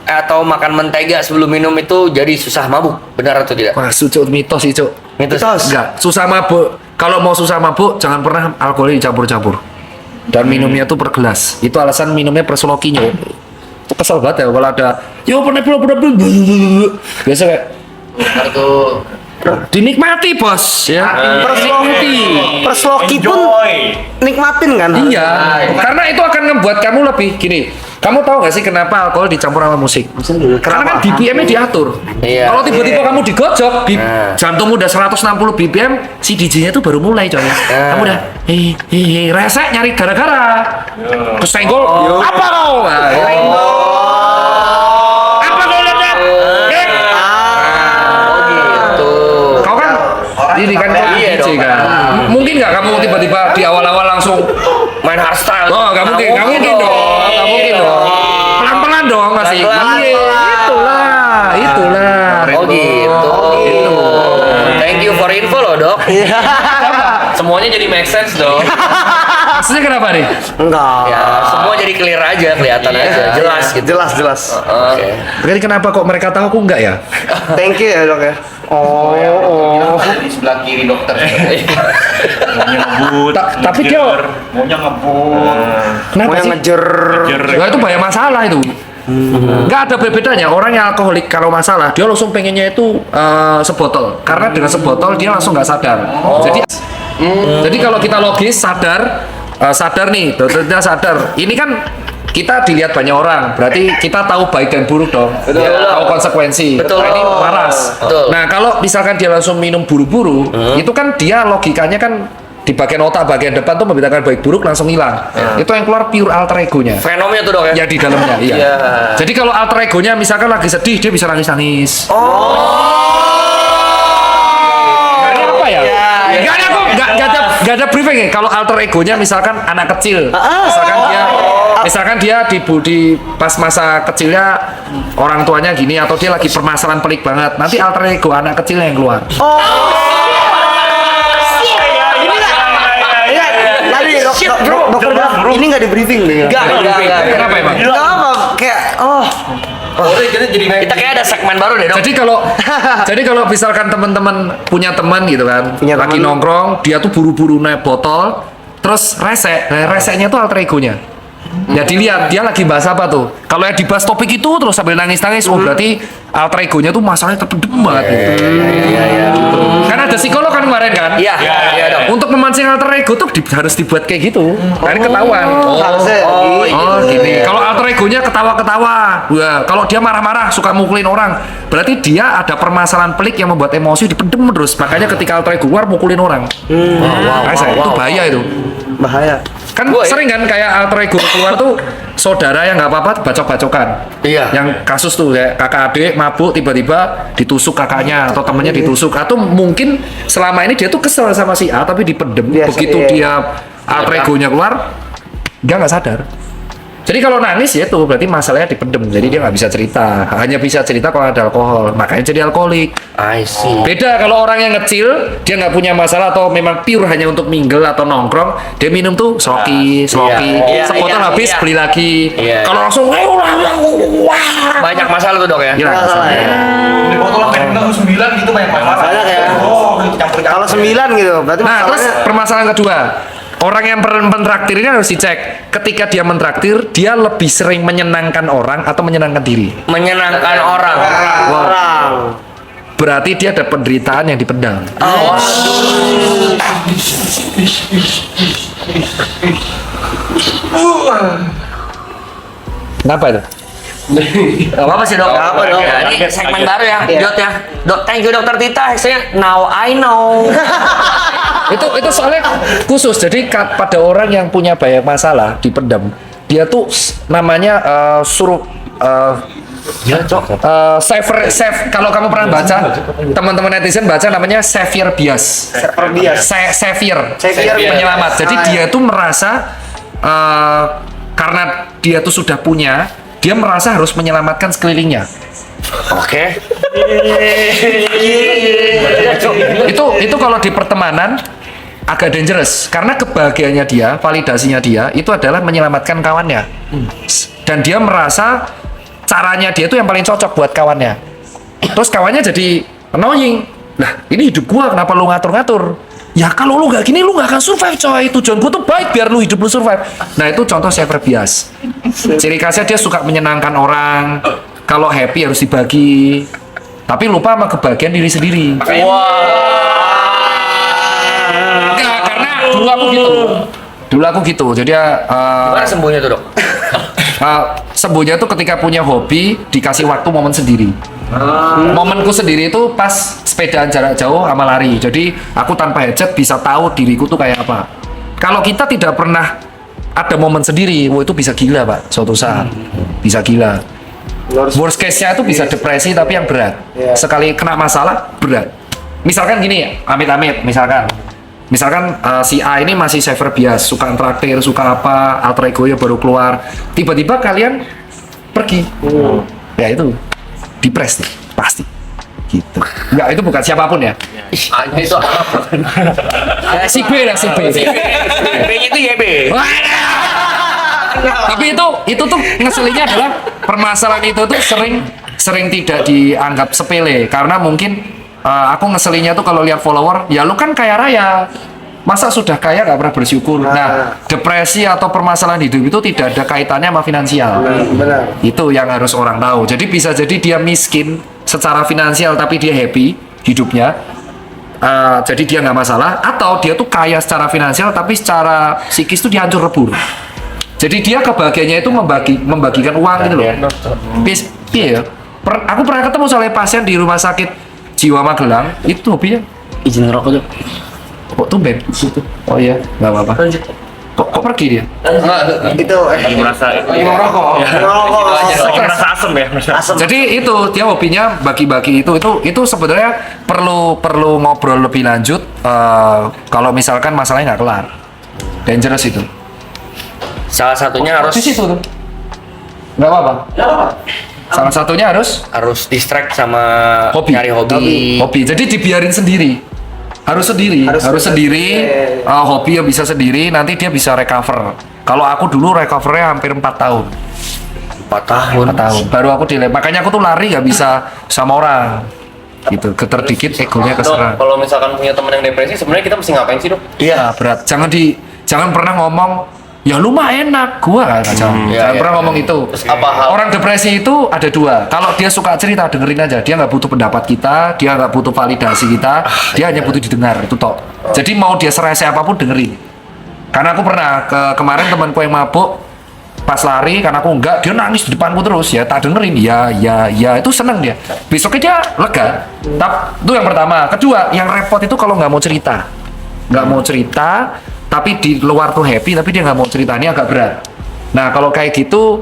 atau makan mentega sebelum minum itu jadi susah mabuk, benar atau tidak? Wah, Cuk, mitos sih, Cuk. Mitos. Enggak, susah mabuk. Kalau mau susah mabuk, jangan pernah alkohol dicampur-campur. Dan minumnya tuh per gelas. Itu alasan minumnya per slokinya. Itu kesel banget ya kalau ada yo pernah biasa kayak Kartu dinikmati, Bos, ya. Persloki pun nikmatin kan? Iya, karena itu akan membuat kamu lebih gini. Kamu tahu gak sih kenapa alkohol dicampur sama musik? Karena kan BPM-nya diatur. Iya. Kalau tiba-tiba kamu digojok, jantungmu udah 160 BPM, si DJ-nya tuh baru mulai, coy. Kamu udah resek nyari gara-gara. Kesenggol, apa kau? Apa kau lihat? gitu. Kau kan ini kan kau Iya DJ dong. kan. Mungkin nggak kamu tiba-tiba di awal-awal langsung Main hardstyle. oh, nggak mungkin dong. Nggak mungkin dong. Pelan-pelan dong masih. Pelan-pelan. Iya, itulah. Oh gitu. Gitu. Thank you for info loh, Dok. Semuanya jadi make sense, Dok. Maksudnya kenapa nih? Enggak. Ya, semua jadi clear aja, kelihatan aja, jelas gitu. Jelas. Oke. Jadi kenapa kok mereka tahu aku enggak ya? Thank you ya, Dok ya. Oh. Di sebelah kiri dokter. Maunya ngebut, Tapi dia maunya ngebut, kenapa Mau yang sih? ngejer. Nah, itu banyak masalah itu. Nggak ada bedanya. Orang yang alkoholik kalau masalah dia langsung pengennya itu sebotol. Karena dengan sebotol dia langsung nggak sadar. Jadi kalau kita logis sadar nih, dokternya sadar. Ini kan kita dilihat banyak orang, berarti kita tahu baik dan buruk dong. Betul. Tahu konsekuensi. Betul. Nah, ini waras. Betul. Nah, kalau misalkan dia langsung minum buru-buru, itu kan dia logikanya kan di bagian otak bagian depan tuh membedakan baik buruk langsung hilang. Itu yang keluar pure alter egonya. Fenomnya tuh, Dok ya. Ya di dalamnya, iya. Iya. Jadi kalau alter egonya misalkan lagi sedih, dia bisa nangis-nangis. Ini apa ya? Gak ada kok, gak ada briefing ya. Kalau alter egonya misalkan anak kecil, misalkan dia di pas masa kecilnya orang tuanya gini atau dia lagi permasalahan pelik banget, nanti alter ego anak kecilnya yang keluar. Dokter bilang ini nggak di briefing nih. Enggak. Kenapa emang? Nggak apa, kayak Kita kayak ada segmen baru deh, Dok. Jadi kalau misalkan teman-teman punya teman gitu kan, Punya lagi teman. nongkrong, dia tuh buru-buru naik botol, terus resek. Nah, reseknya tuh alter egonya. Ya dilihat dia lagi bahas apa tuh. Kalau yang dibahas topik itu terus sambil nangis-nangis, oh berarti alter egonya tuh masalahnya terpendam banget gitu. Gitu. Kan ada psikolog kan kemarin kan? Iya, Dok. Untuk memancing alter ego tuh harus dibuat kayak gitu. Kan ketahuan. harusnya. Oh gini. Kalau alter egonya ketawa-ketawa, wah, kalau dia marah-marah suka mukulin orang, berarti dia ada permasalahan pelik yang membuat emosi dipendem terus. Makanya ketika alter ego keluar mukulin orang. Itu bahaya itu. Bahaya. Kan sering kan kayak alter ego keluar tuh saudara yang nggak apa-apa bacok-bacokan. Iya. Yang kasus tuh kayak kakak adik mabuk tiba-tiba ditusuk kakaknya atau temennya ditusuk atau mungkin selama ini dia tuh kesel sama si A tapi dipendem. Biasa, Begitu iya. dia alter egonya keluar dia nggak sadar. Jadi kalau nangis ya itu berarti masalahnya dipendem. Jadi dia nggak bisa cerita. Hanya bisa cerita kalau ada alkohol. Makanya jadi alkoholik. I see. Beda kalau orang yang kecil, dia nggak punya masalah atau memang pure hanya untuk mingle atau nongkrong, dia minum tuh sloki, Iya, sepotol iya, habis iya. beli lagi. Iya, Kalau iya. langsung, Banyak masalah tuh, Dok ya. gila. Di botol sampai 9 gitu banyak masalah. Banyak ya. Oh, gitu campur-campur. Kalau 9 gitu, berarti Nah, terus masalahnya permasalahan kedua, orang yang mentraktir ini harus dicek. Ketika dia mentraktir, dia lebih sering menyenangkan orang atau menyenangkan diri. Menyenangkan orang. orang. Berarti dia ada penderitaan yang dipendam. Kenapa itu? Gak apa-apa sih, Dok. Gak apa, Dok. Ya, ini segmen baru ya, Iya. Jod ya. Dok, thank you Dokter Tita. Hashtagnya now I know. itu soalnya khusus. Jadi pada orang yang punya banyak masalah dipendam, dia tuh namanya suruh save. Kalau kamu pernah baca, teman-teman netizen baca namanya savior bias. Savior penyelamat. Jadi dia tuh merasa karena dia tuh sudah punya, dia merasa harus menyelamatkan sekelilingnya. Oke. Itu kalau di pertemanan agak dangerous karena kebahagiaannya dia, validasinya dia itu adalah menyelamatkan kawannya. Dan dia merasa caranya dia tuh yang paling cocok buat kawannya. Terus kawannya jadi annoying. Nah, ini hidup gua, kenapa lu ngatur-ngatur? Ya kalau lu gak gini lu gak akan survive coy. Tujuan gua tuh baik biar lu hidup lu survive. Nah itu contoh saver bias. Ciri khasnya dia suka menyenangkan orang. Kalau happy harus dibagi. Tapi lupa sama kebahagiaan diri sendiri. Enggak, karena dulu aku gitu. Jadi Gimana sembuhnya tuh, Dok? sembuhnya tuh ketika punya hobi dikasih waktu momen sendiri. Momenku sendiri itu pas sepedaan jarak jauh sama lari. Jadi aku tanpa headset bisa tahu diriku tuh kayak apa. Kalau kita tidak pernah ada momen sendiri, itu bisa gila Pak. Suatu saat bisa gila. Worst case-nya itu bisa depresi tapi yang berat. Sekali kena masalah berat. Misalkan gini ya, amit-amit. Misalkan si A ini masih saver bias, suka traktir, suka apa, alter ego-nya baru keluar. Tiba-tiba kalian pergi. Ya itu depres nih, pasti. Gitu. Enggak, itu bukan siapapun ya. A-nya itu apa? Si B lah, si B. B-nya itu YB. Tapi itu tuh ngeselinnya adalah permasalahan itu tuh sering tidak dianggap sepele karena mungkin aku ngeselinnya tuh kalau lihat follower, ya lu kan kaya raya. Masa sudah kaya gak pernah bersyukur? Nah, depresi atau permasalahan hidup itu tidak ada kaitannya sama finansial. Benar. Itu yang harus orang tahu. Jadi bisa jadi dia miskin secara finansial tapi dia happy hidupnya. Jadi dia nggak masalah. Atau dia tuh kaya secara finansial tapi secara psikis tuh dia hancur lebur. Jadi dia kebahagiaannya itu membagikan uang gitu loh. Iya. Aku pernah ketemu soalnya pasien di rumah sakit Jiwa Magelang. Itu hobinya Izin ngerokok tuh. kok tumben? Oh iya, nggak apa-apa. Kok pergi dia? Itu merasa ngerokok. merasa asem ya. Asam. Jadi itu dia hobinya bagi-bagi itu sebenarnya perlu ngobrol lebih lanjut kalau misalkan masalahnya nggak kelar. Dangerous itu. Salah satunya harus Di situ tuh. Nggak apa-apa. Salah satunya harus distract sama hobi. nyari hobi. Hobi. Jadi dibiarin sendiri. Harus sendiri. Hobi yang bisa sendiri, nanti dia bisa recover. Kalau aku dulu recovernya hampir 4 tahun. 4 tahun. 4 tahun. Baru aku makanya aku tuh lari nggak bisa sama orang. Gitu, getar dikit egonya keserang. Kalau misalkan punya teman yang depresi, sebenarnya kita mesti ngapain sih, Dok? Iya, berat. Jangan pernah ngomong, ya lu mah enak, gua kan jangan pernah ngomong itu. Terus apa hal? Orang depresi itu ada dua. Kalau dia suka cerita, dengerin aja. Dia nggak butuh pendapat kita, dia nggak butuh validasi kita, dia hanya butuh didengar. Itu toh. Jadi mau dia serese apapun dengerin. Karena aku pernah kemarin temanku yang mabuk pas lari, karena aku enggak, dia nangis di depanku terus ya, tak dengerin. Ya, itu seneng dia. Besoknya dia lega. Itu yang pertama. Kedua, yang repot itu kalau nggak mau cerita. Nggak mau cerita, tapi di luar tuh happy, tapi dia nggak mau cerita, ini agak berat. Nah kalau kayak gitu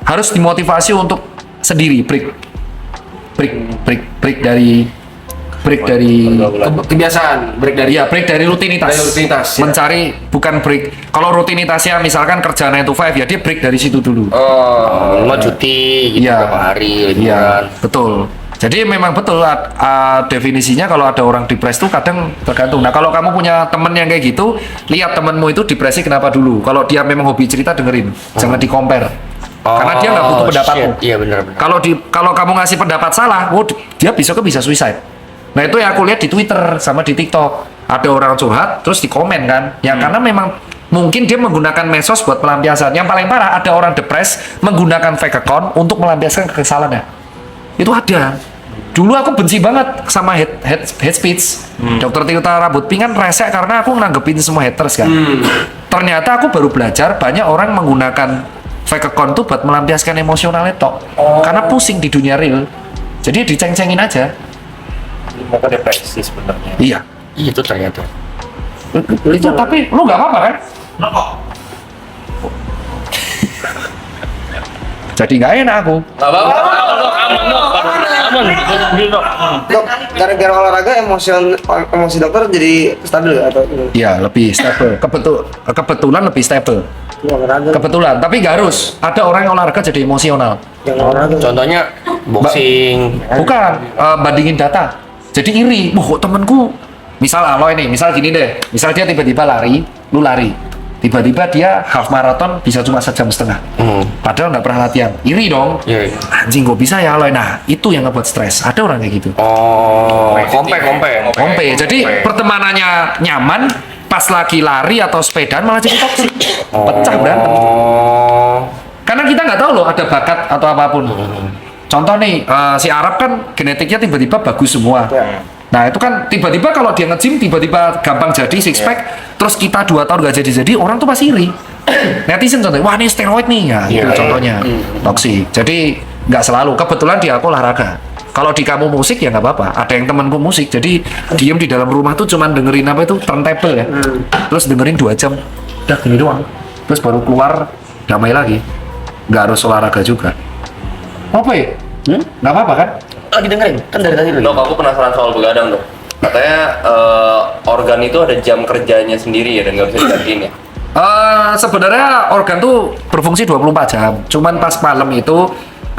harus dimotivasi untuk sendiri break dari Kebiasaan, break dari break dari rutinitas. ya. Mencari bukan break. Kalau rutinitasnya misalkan kerja 9 to 5 ya dia break dari situ dulu. Mau cuti gitu Iya. berapa hari liburan. Iya, betul. Jadi memang betul definisinya kalau ada orang depresi tuh kadang tergantung. Nah kalau kamu punya temen yang kayak gitu, lihat temenmu itu depresi kenapa dulu. Kalau dia memang hobi cerita dengerin, jangan di compare. Karena dia nggak butuh pendapatmu. Iya benar. Kalau kamu ngasih pendapat salah, dia besoknya bisa suicide. Nah itu yang aku lihat di Twitter sama di TikTok. Ada orang curhat terus di komen kan. Ya karena memang mungkin dia menggunakan medsos buat pelampiasan. Yang paling parah ada orang depres menggunakan fake account untuk melampiaskan kekesalannya. Itu ada. Dulu aku benci banget sama hate speech. Dokter Tirta Rambut Pink kan resek karena aku nanggepin semua haters kan. Ternyata aku baru belajar banyak orang menggunakan fake account tuh buat melampiaskan emosionalnya tok. Karena pusing di dunia real. Jadi diceng-cengin aja. Mau ke depresi sebenarnya. Iya. Itu ternyata. Itu tapi lu nggak apa-apa kan? Jadi nggak enak aku. Gak apa-apa. Aman. Dok, gara-gara olahraga emosi dokter jadi stabil atau Iya, lebih stabil. Kebetulan lebih stabil. olahraga Kebetulan, tapi nggak harus. Ada orang yang olahraga jadi emosional. yang olahraga Contohnya boxing. Bukan, bandingin data. Jadi iri. Wah, kok temenku. Misal Aloy nih, misal gini deh. Misal dia tiba-tiba lari, lu lari. tiba-tiba dia half marathon bisa cuma 1,5 jam. Padahal nggak pernah latihan. Iri dong. Iya. Anjing kok bisa ya Aloy. Nah itu yang ngebuat stres. Ada orang kayak gitu. Oh, kompe. Jadi pertemanannya nyaman, pas lagi lari atau sepedaan malah jadi toksik. Pecah berantem. Oh. Karena kita nggak tahu loh ada bakat atau apapun. Contoh nih, si Arab kan genetiknya tiba-tiba bagus semua. Nah itu kan tiba-tiba kalau dia nge-gym tiba-tiba gampang jadi six pack, terus kita 2 tahun gak jadi, orang tuh pasti iri. Netizen contohnya, wah ini steroid nih ya, itu contohnya toksik. Jadi nggak selalu. Kebetulan di aku olahraga. Kalau di kamu musik ya nggak apa-apa. Ada yang temanku musik, jadi diem di dalam rumah tuh cuman dengerin apa itu turntable ya, terus dengerin 2 jam, udah gini doang. Terus baru keluar damai lagi. Nggak harus olahraga juga. Apa ya? Nggak apa-apa kan? Lagi dengerin, kan dari tadi Dok, aku penasaran soal begadang dok. Katanya organ itu ada jam kerjanya sendiri ya dan nggak bisa digantiin ya? Sebenarnya organ tuh berfungsi 24 jam. Cuman pas malam itu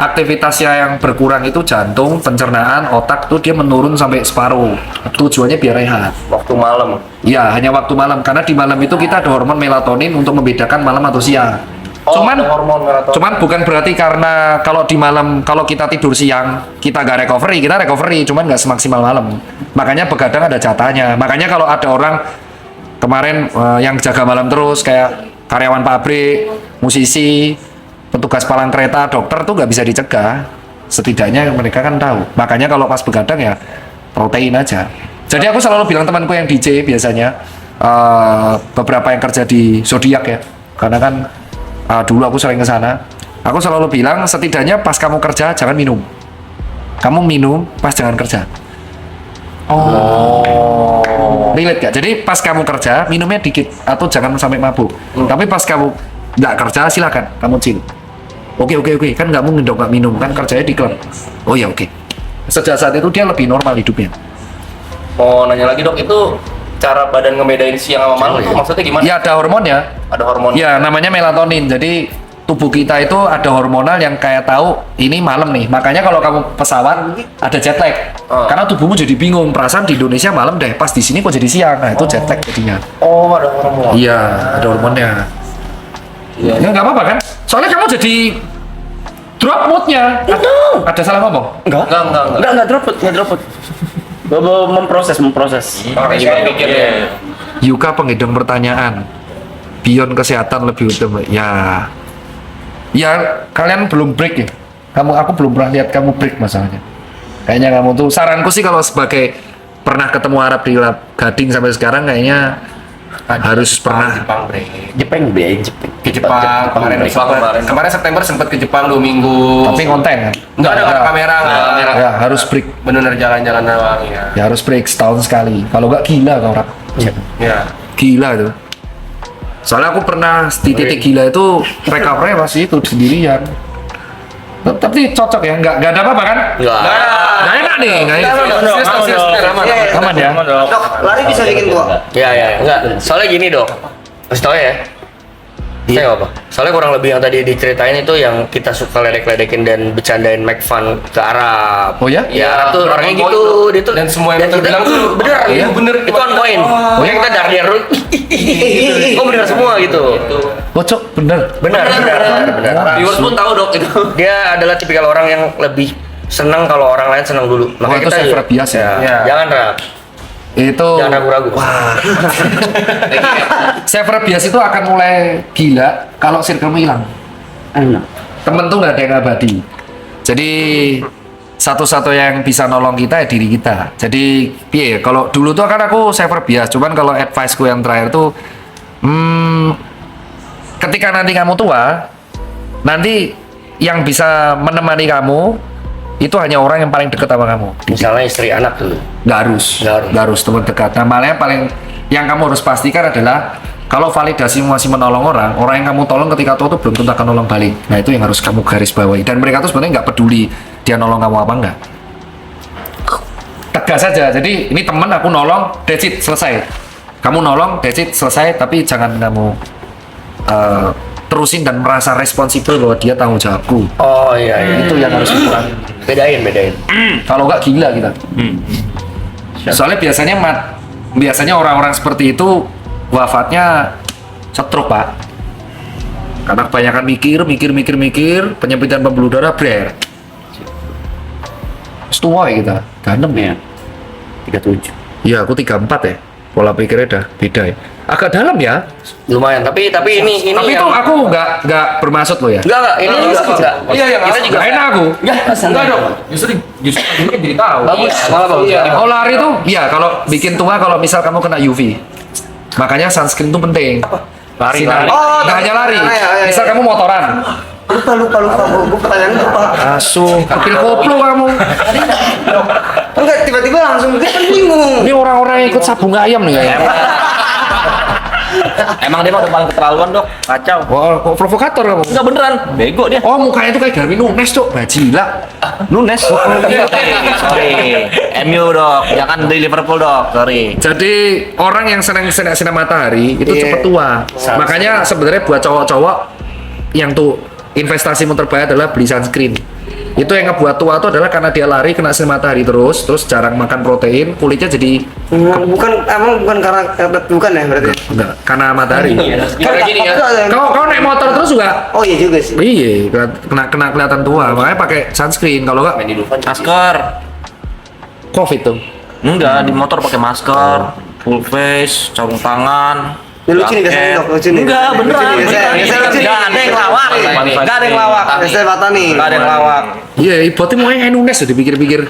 aktivitasnya yang berkurang itu jantung, pencernaan, otak tuh dia menurun sampai separuh. Tujuannya biar rehat. Waktu malam. Ya, hanya waktu malam. Karena di malam itu kita ada hormon melatonin untuk membedakan malam atau siang. Ada hormon melatonin. Cuman bukan berarti karena kalau di malam, kalau kita tidur siang kita nggak recovery, kita recovery, cuman nggak semaksimal malam. Makanya begadang ada jatahnya. Makanya kalau ada orang kemarin yang jaga malam terus kayak karyawan pabrik, musisi, petugas palang kereta, dokter tuh nggak bisa dicegah. Setidaknya mereka kan tahu. Makanya kalau pas begadang ya protein aja. Jadi aku selalu bilang temanku yang DJ biasanya beberapa yang kerja di Zodiac ya, karena kan dulu aku sering ke sana. Aku selalu bilang setidaknya pas kamu kerja jangan minum. Kamu minum pas jangan kerja. Relate gak? Jadi pas kamu kerja minumnya dikit atau jangan sampai mabuk. Tapi pas kamu nggak kerja silakan kamu chill. Oke. Kan nggak mungkin dong nggak minum, kan kerjanya di klub. Oh ya oke. Sejak saat itu dia lebih normal hidupnya. Mau nanya lagi dok, itu cara badan ngebedain siang sama malam itu maksudnya gimana? Ya ada hormonnya. Ada hormon. Ya namanya melatonin. Jadi tubuh kita itu ada hormonal yang kayak tahu ini malam nih. Makanya kalau kamu pesawat ada jet lag. Karena tubuhmu jadi bingung. Perasaan di Indonesia malam deh. Pas di sini kok jadi siang. Nah itu jet lag jadinya. Oh, ada hormon. Iya ada hormonnya. Iya. Ya nggak apa-apa kan? Soalnya kamu jadi drop moodnya. Ada salah ngomong? Enggak. Enggak dropot. Bawa memproses. Orang juga pikir ya. Yuka pengedang pertanyaan. Beyond kesehatan lebih utama. Ya kalian belum break ya. Aku belum pernah lihat kamu break masalahnya. Kayaknya kamu tuh, saranku sih kalau sebagai pernah ketemu Arab di Gading sampai sekarang kayaknya harus pernah. Jepang. Ke Jepang kemarin September sempat ke Jepang 2 minggu. Tapi konten kan? Enggak ada kamera. Ya harus break. Bener jalan-jalan doang ya. Ya harus break setahun sekali. Kalau nggak gila kau Rap. Ya. Gila tuh. Soalnya aku pernah di titik gila itu recovery masih itu sendirian. Tapi cocok ya, nggak ada apa-apa kan? Nggak enak nih, nggak enak. Aman ya. Dok, lari bisa bikin tua. Ya. Enggak. Soalnya gini dok. Kasih tau ya. Saya nggak apa. Soalnya kurang lebih yang tadi diceritain itu yang kita suka ledek-ledekin dan bercandain make fun ke Arab. Oh ya? Ya Arab tuh orangnya point gitu, tuh. dia tuh. Dan semua yang kita bilang tuh bener. iya, bener. Itu on point. Yang kita dar dulu. Kok bener semua gitu. Bocok bener. Benar. Viewers pun tahu dok itu. Dia adalah tipikal orang yang lebih senang kalau orang lain senang dulu. Oh, itu saya biasa ya. Ya. Jangan Rap. Itu Jangan ragu-ragu. Server bias itu akan mulai gila kalau circle-mu hilang. Temen tuh nggak ada yang abadi. Jadi satu-satu yang bisa nolong kita ya diri kita. Jadi piye? Kalau dulu tuh kan aku server bias. Cuman kalau advice-ku yang terakhir tuh, ketika nanti kamu tua, nanti yang bisa menemani kamu itu hanya orang yang paling dekat sama kamu. Misalnya istri anak dulu. Nggak harus teman dekat. Nah malah yang paling yang kamu harus pastikan adalah kalau validasi masih menolong orang yang kamu tolong ketika tua tuh belum tentu akan nolong balik. Nah itu yang harus kamu garis bawahi. Dan mereka tuh sebenarnya nggak peduli dia nolong kamu apa enggak. Tegas saja. Jadi ini temen aku nolong, that's it, selesai. Kamu nolong, that's it, selesai. Tapi jangan kamu terusin dan merasa responsibel bahwa dia tanggung jawabku. Oh iya. Itu yang harus dikurangi. Bedain. Kalau nggak gila kita. Soalnya biasanya orang-orang seperti itu wafatnya stroke pak. Karena kebanyakan mikir, penyempitan pembuluh darah, brer. Setua ya kita, ganem ya. 37. Iya, aku 34 ya. Pola pikirnya udah beda ya. Agak dalam ya. Lumayan, tapi ini Tapi itu yang aku nggak bermaksud loh ya. enggak, ini juga enggak. Iya, yang Kita juga Nggak enak aku. Enggak dong. Justru ini jadi tahu. bagus, malah bagus. Iya. Oh lari tuh, ya kalau bikin tua kalau misal kamu kena UV, makanya sunscreen tuh penting. Lari, Sinar. lari. Oh, Nggak hanya lari. iya. Misal kamu motoran, Lupa. Gue pertanyaan lupa. asuh, kepil koplo kamu. Enggak, tiba-tiba langsung dia kan bingung. Ini orang-orang yang ikut sabung ayam nih kayaknya. Emang dia mah udah paling keterlaluan dok, kacau. Wah, kok provokator kamu? Enggak beneran, bego dia. Oh, mukanya tuh kayak Darwin Nunes, Cok. Bajila. Nunes. Sorry. MU dok, jangan di Liverpool dok. Sorry. Jadi orang yang senang sinar matahari itu Iya. cepet tua. Makanya sebenarnya buat cowok-cowok yang tuh investasimu terbaik adalah beli sunscreen. Itu yang ngebuat tua itu adalah karena dia lari kena sinar matahari terus jarang makan protein, kulitnya jadi Bukan karena bukan ya berarti. enggak karena matahari. Kayak gini ya. Kau naik motor terus juga Oh iya juga sih. iya kena kelihatan tua, makanya pakai sunscreen. Kalau enggak Main di Dufan. Masker. COVID tuh. Enggak, di motor pakai masker, full face, sarung tangan. Ya, lucu nih biasanya dok, lucu nih. Enggak, beneran. Lucu nih, biasanya lucu nih. Enggak ada yang lawak. Enggak ada yang lawak. Biasanya patah nih. Enggak ada yang lawak. Iya, ibaratnya mau Nunes ya dipikir-pikir.